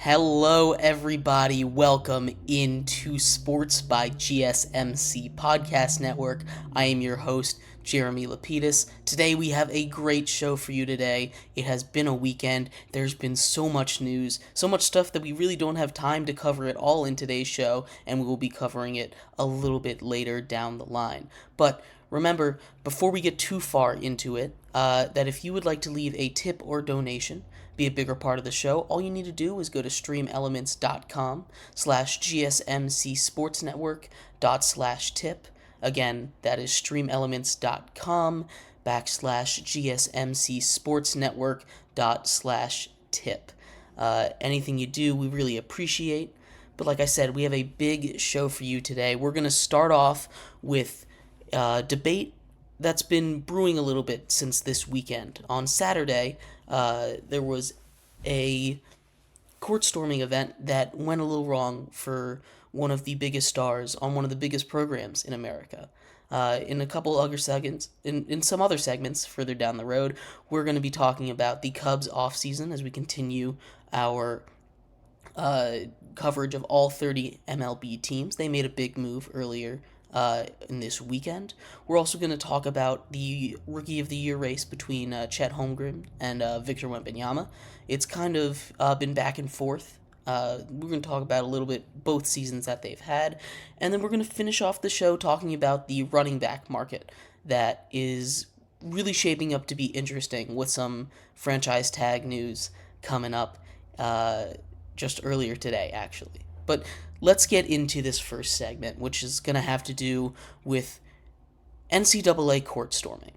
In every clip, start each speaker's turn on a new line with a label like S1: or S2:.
S1: Hello, everybody. Welcome into Sports by GSMC Podcast Network. I am your host, Jeremy Lapidus. Today, we have a great show for you today. It has been a weekend. There's been so much news, so much stuff that we really don't have time to cover it all in today's show, and we will be covering it a little bit later down the line. But remember, before we get too far into it, that if you would like to leave a tip or donation, be a bigger part of the show, all you need to do is go to streamelements.com/GSMCSportsNetwork./tip. Again, that is streamelements.com/GSMCSportsNetwork./tip. Anything you do, we really appreciate. But like I said, we have a big show for you today. We're going to start off with debate that's been brewing a little bit since this weekend. On Saturday, there was a court storming event that went a little wrong for one of the biggest stars on one of the biggest programs in America. In a couple other segments, in some other segments further down the road, we're going to be talking about the Cubs offseason as we continue our coverage of all 30 MLB teams. They made a big move earlier in this weekend. We're also going to talk about the Rookie of the Year race between Chet Holmgren and Victor Wembanyama. It's kind of been back and forth. We're going to talk about a little bit both seasons that they've had, and then we're going to finish off the show talking about the running back market that is really shaping up to be interesting with some franchise tag news coming up just earlier today, actually. But let's get into this first segment, which is going to have to do with NCAA court storming.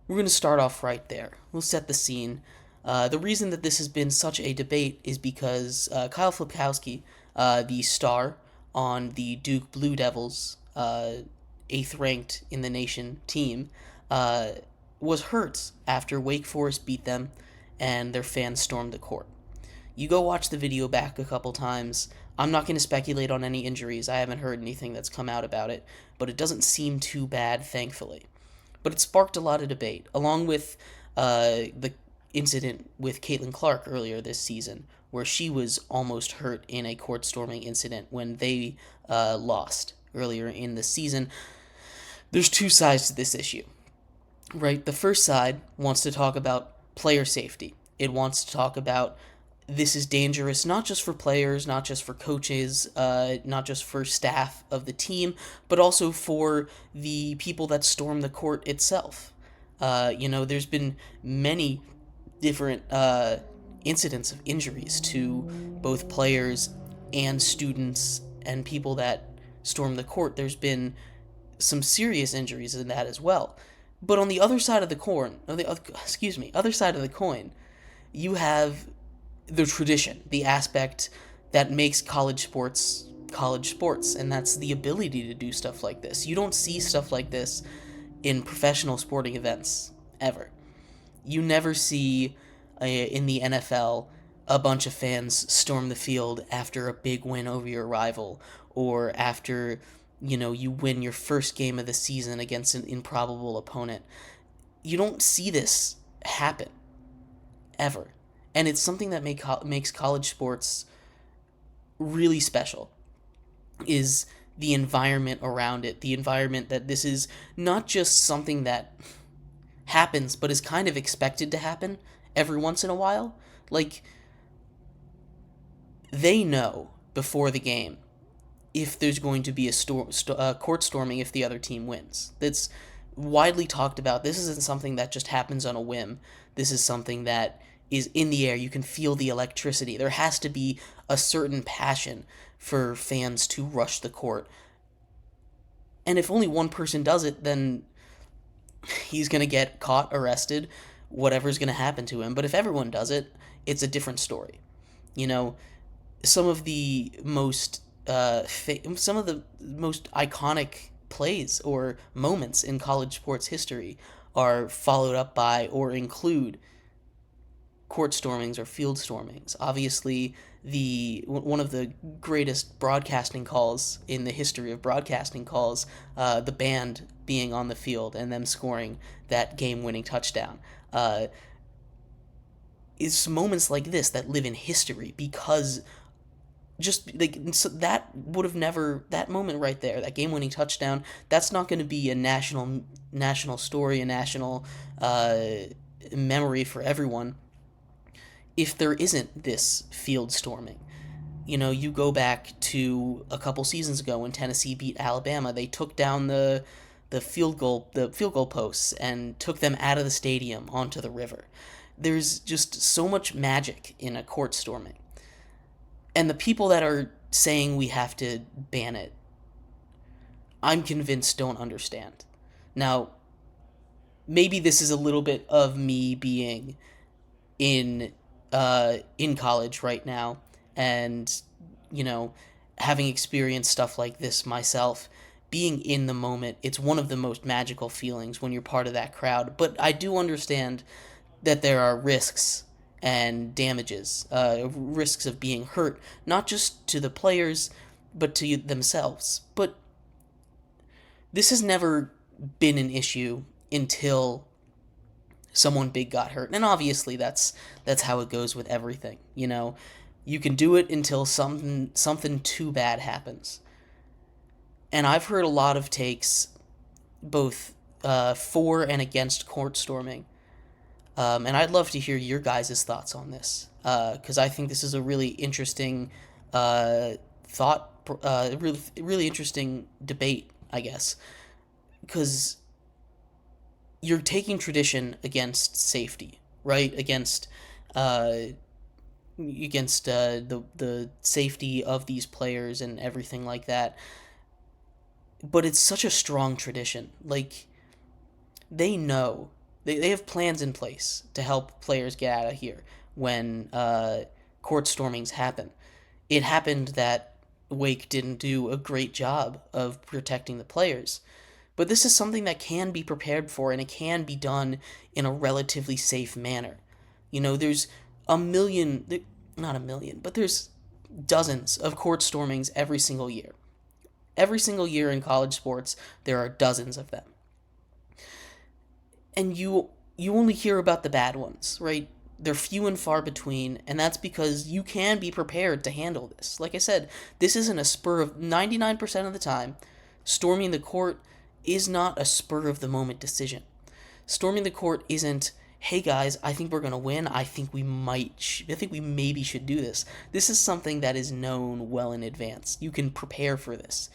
S1: We're going to start off right there. We'll set the scene. The reason that this has been such a debate is because Kyle Flipkowski, the star on the Duke Blue Devils, 8th ranked in the nation team, was hurt after Wake Forest beat them and their fans stormed the court. You go watch the video back a couple times. I'm not going to speculate on any injuries. I haven't heard anything that's come out about it, but it doesn't seem too bad, thankfully. But it sparked a lot of debate, along with the incident with Caitlin Clark earlier this season, where she was almost hurt in a court storming incident when they lost earlier in the season. There's two sides to this issue, right? The first side wants to talk about player safety. It wants to talk about this is dangerous, not just for players, not just for coaches, not just for staff of the team, but also for the people that storm the court itself. There's been many different incidents of injuries to both players and students and people that storm the court. There's been some serious injuries in that as well. But on the other side of the coin, you have the tradition, the aspect that makes college sports, and that's the ability to do stuff like this. You don't see stuff like this in professional sporting events, ever. You never see, in the NFL, a bunch of fans storm the field after a big win over your rival, or after, you win your first game of the season against an improbable opponent. You don't see this happen, ever. And it's something that makes college sports really special, is the environment around it, the environment that this is not just something that happens, but is kind of expected to happen every once in a while. Like, they know before the game if there's going to be a court storming if the other team wins. That's widely talked about. This isn't something that just happens on a whim. This is something that is in the air. You can feel the electricity. There has to be a certain passion for fans to rush the court. And if only one person does it, then he's going to get caught, arrested, whatever's going to happen to him. But if everyone does it, it's a different story. Some of the most iconic plays or moments in college sports history are followed up by or include court stormings or field stormings. Obviously, one of the greatest broadcasting calls in the history of broadcasting calls, the band being on the field and them scoring that game-winning touchdown. it's moments like this that live in history because just like so that would have never that moment right there, that game-winning touchdown, that's not going to be a national story, a national uh, memory for everyone if there isn't this field storming. You go back to a couple seasons ago when Tennessee beat Alabama. They took down the field goal posts and took them out of the stadium onto the river. There's just so much magic in a court storming. And the people that are saying we have to ban it, I'm convinced don't understand. Now, maybe this is a little bit of me being in college right now, and you know having experienced stuff like this myself. Being in the moment, it's one of the most magical feelings when you're part of that crowd. But I do understand that there are risks and damages, risks of being hurt, not just to the players, but to themselves. But this has never been an issue until someone big got hurt. And obviously that's how it goes with everything. You can do it until something too bad happens. And I've heard a lot of takes, both for and against court storming. And I'd love to hear your guys' thoughts on this, because I think this is a really interesting thought, really interesting debate, I guess, because you're taking tradition against safety, right? Against the safety of these players and everything like that. But it's such a strong tradition. Like, they know they have plans in place to help players get out of here when court stormings happen. It happened that Wake didn't do a great job of protecting the players. But this is something that can be prepared for, and it can be done in a relatively safe manner. There's a million, not a million, but there's dozens of court stormings every single year. Every single year in college sports, there are dozens of them. And you only hear about the bad ones, right? They're few and far between, and that's because you can be prepared to handle this. Like I said, this isn't a spur of 99% of the time. Storming the court is not a spur of the moment decision. Storming the court isn't, hey guys, I think we're going to win. I think we maybe should do this. This is something that is known well in advance. You can prepare for this.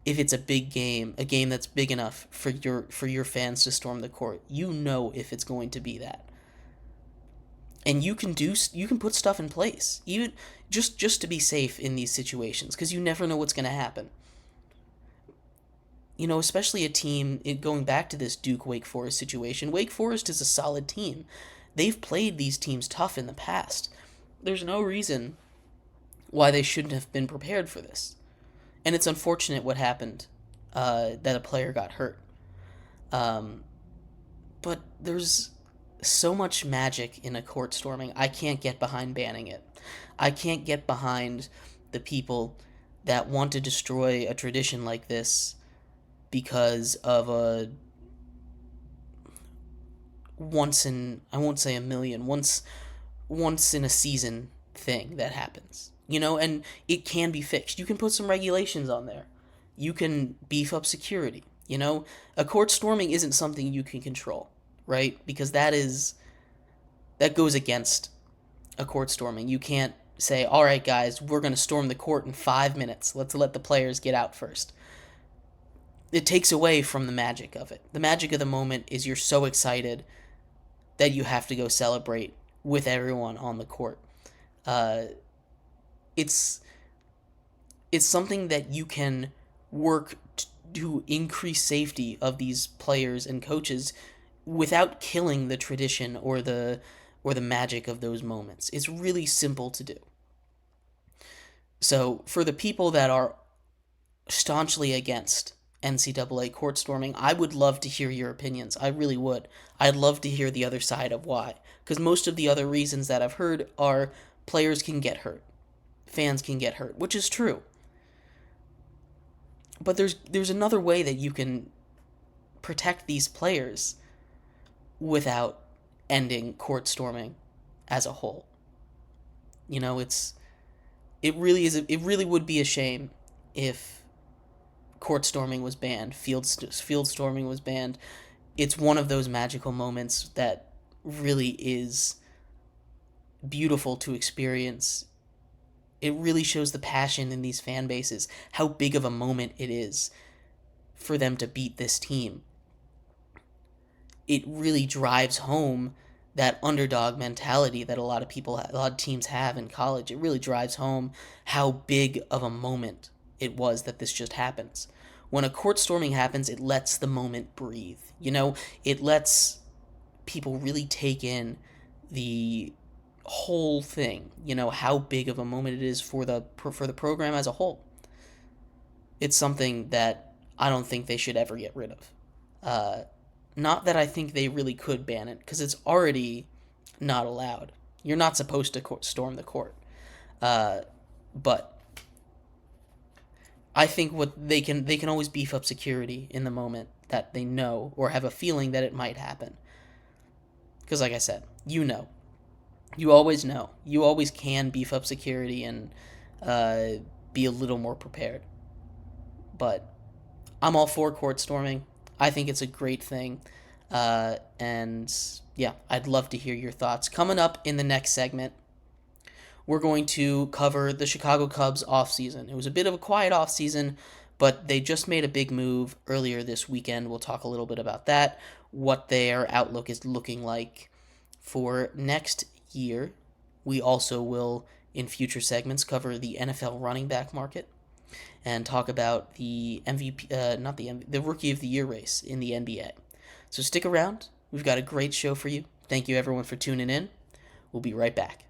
S1: If it's a big game, a game that's big enough for your fans to storm the court. If it's going to be that. And you can put stuff in place, even just to be safe in these situations, because you never know what's going to happen. Especially a team, going back to this Duke-Wake Forest situation, Wake Forest is a solid team. They've played these teams tough in the past. There's no reason why they shouldn't have been prepared for this. And it's unfortunate what happened, that a player got hurt. But there's so much magic in a court storming, I can't get behind banning it. I can't get behind the people that want to destroy a tradition like this because of a I won't say a million, once in a season thing that happens. And it can be fixed. You can put some regulations on there. You can beef up security. A court storming isn't something you can control, right? Because that goes against a court storming. You can't say, all right, guys, we're going to storm the court in 5 minutes. Let's let the players get out first. It takes away from the magic of it. The magic of the moment is you're so excited that you have to go celebrate with everyone on the court. It's something that you can work to increase safety of these players and coaches without killing the tradition or the magic of those moments. It's really simple to do. So for the people that are staunchly against NCAA court storming, I would love to hear your opinions. I really would. I'd love to hear the other side of why. Because most of the other reasons that I've heard are players can get hurt. Fans can get hurt, which is true. But there's another way that you can protect these players without ending court storming as a whole. You know, it really is. It really would be a shame if court storming was banned, field storming was banned. It's one of those magical moments that really is beautiful to experience. It really shows the passion in these fan bases, how big of a moment it is for them to beat this team. It really drives home that underdog mentality that a lot of teams have in college. It really drives home how big of a moment it was that this just happens. When a court storming happens, it lets the moment breathe. You know, it lets people really take in the whole thing. You know how big of a moment it is for the program as a whole. It's something that I don't think they should ever get rid of. Not that I think they really could ban it, because it's already not allowed. You're not supposed to storm the court. But I think what they can always beef up security in the moment that they know or have a feeling that it might happen. Because like I said, you know. You always know. You always can beef up security and be a little more prepared. But I'm all for court storming. I think it's a great thing. And yeah, I'd love to hear your thoughts. Coming up in the next segment, we're going to cover the Chicago Cubs offseason. It was a bit of a quiet offseason, but they just made a big move earlier this weekend. We'll talk a little bit about that, what their outlook is looking like for next year. We also will, in future segments, cover the NFL running back market and talk about the the Rookie of the Year race in the NBA. So stick around. We've got a great show for you. Thank you, everyone, for tuning in. We'll be right back.